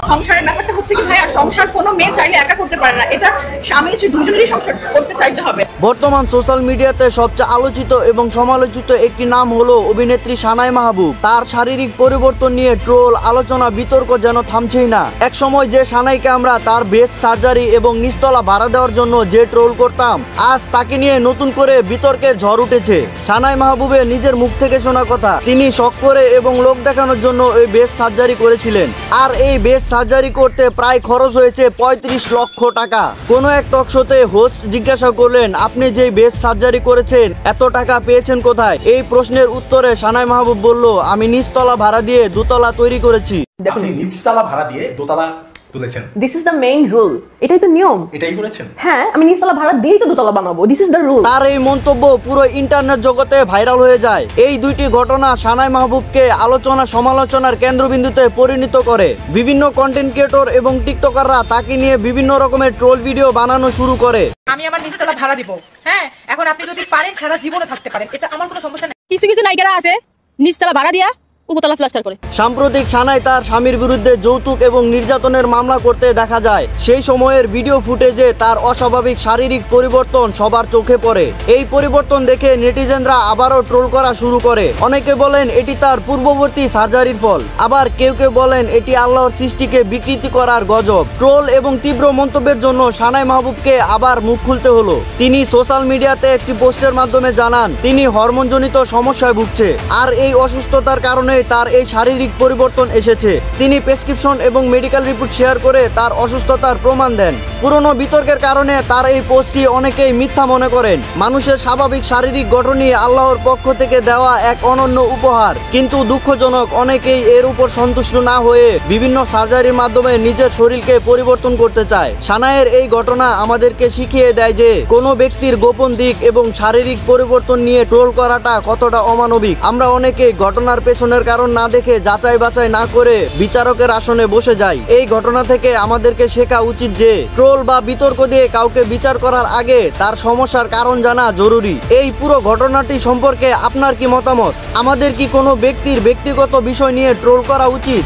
সংসারের ব্যাপারটা হচ্ছে কি ভাইয়া, সংসার কোনো মেয়ে চাইলে একা করতে পারে না, এটা স্বামী স্ত্রী দুজনেরই সংসার করতে চাইতে হবে। বর্তমান সোশ্যাল মিডিয়াতে সবচেয়ে আলোচিত এবং সমালোচিত একটি নাম হলো অভিনেত্রী সানাই মাহবুব। তার শারীরিক পরিবর্তন নিয়ে ট্রোল, আলোচনা, বিতর্ক যেন থামছেই না। এক সময় যে সানাইকে আমরা তার ব্রেস্ট সার্জারি এবং নিচতলা ভাড়া দেওয়ার জন্য যে ট্রোল করতাম, আজ তাকে নিয়ে নতুন করে বিতর্কের ঝড় উঠেছে। সানাই মাহবুবের নিজের মুখ থেকে শোনা কথা, তিনি শখ করে এবং লোক দেখানোর জন্য এই ব্রেস্ট সার্জারি করেছিলেন। আর এই ব্রেস্ট সার্জারি করতে প্রায় খরচ হয়েছে 35 লক্ষ টাকা। কোনো এক টক শোতে হোস্ট জিজ্ঞাসা করলেন, আপনি যে ব্রেস্ট সার্জারি করেছেন এত টাকা পেয়েছেন কোথায়? এই প্রশ্নের উত্তরে সানাই মাহবুব বলল, আমি নিচতলা ভাড়া দিয়ে দোতলা তৈরি করেছি। আপনি নিচতলা ভাড়া দিয়ে দোতলা তুলেছেন। This is the main rule, এটাই তো নিয়ম। এটাই করেছেন? হ্যাঁ, আমি নিচতলা ভাড়া দিয়েই তো দোতলা বানাবো। This is the rule. তার এই মন্তব্য পুরো ইন্টারনেট জগতে ভাইরাল হয়ে যায়। এই দুইটি ঘটনা সানাই মাহবুবকে আলোচনা সমালোচনার কেন্দ্রবিন্দুতে পরিণত করে। বিভিন্ন কন্টেন্ট ক্রিয়েটর এবং টিকটকাররা তাকে নিয়ে বিভিন্ন রকমের ট্রোল ভিডিও বানানো শুরু করে। আমি আমার নিচতলা ভাড়া দিব, হ্যাঁ, এখন আপনি যদি পারেন সারা জীবনে থাকতে পারেন, এটা আমার কোনো সমস্যা নেই। কিছু কিছু নায়িকারা আছে নিচতলা ভাড়া দিয়া উপতলা প্লাস্টার করে। সাম্প্রতিক সানাই তার স্বামীর বিরুদ্ধে যৌতুক এবং নির্যাতনের মামলা করতে দেখা যায়। সেই সময়ের ভিডিও ফুটেজে তার অস্বাভাবিক শারীরিক পরিবর্তন সবার চোখে পড়ে। এই পরিবর্তন দেখে নেটিজেনরা আবারও ট্রোল করা শুরু করে। অনেকে বলেন এটি তার পূর্ববর্তী সার্জারির ফল, আবার কেউ কেউ বলেন এটি আল্লাহর সৃষ্টিকে বিকৃতি করার গজব। ট্রোল এবং তীব্র মন্তব্যের জন্য সানাই মাহবুবকে আবার মুখ খুলতে হলো। তিনি সোশ্যাল মিডিয়াতে একটি পোস্টের মাধ্যমে জানান তিনি হরমোনজনিত সমস্যায় ভুগছে, আর এই অসুস্থতার কারণে তার এই শারীরিক পরিবর্তন এসেছে। তিনি প্রেসক্রিপশন এবং মেডিকেল রিপোর্ট শেয়ার করে তার অসুস্থতার প্রমাণ দেন। পুরনো বিতর্কের কারণে তার এই পোস্টটি অনেকেই মিথ্যা মনে করেন। মানুষের স্বাভাবিক শারীরিক গঠনই আল্লাহর পক্ষ থেকে দেওয়া এক অনন্য উপহার, কিন্তু দুঃখজনক অনেকেই এর উপর সন্তুষ্ট না হয়ে বিভিন্ন সার্জারির মাধ্যমে নিজের শরীরকে পরিবর্তন করতে চায়। সানাইয়ের এই ঘটনা আমাদেরকে শিখিয়ে দেয় যে কোনো ব্যক্তির গোপন দিক এবং শারীরিক পরিবর্তন নিয়ে ট্রোল করাটা কতটা অমানবিক। আমরা অনেকেই ঘটনার পেছনের কারণ না দেখে যাচাই বাছাই না করে বিচারকের আসনে বসে যাই। এই ঘটনা থেকে আমাদেরকে শেখা উচিত যে ট্রোল বা বিতর্ক দিয়ে কাউকে বিচার করার আগে তার সমস্যার কারণ জানা জরুরি। এই পুরো ঘটনাটি সম্পর্কে আপনার কি মতামত? আমাদের কি কোনো ব্যক্তির ব্যক্তিগত বিষয় নিয়ে ট্রোল করা উচিত?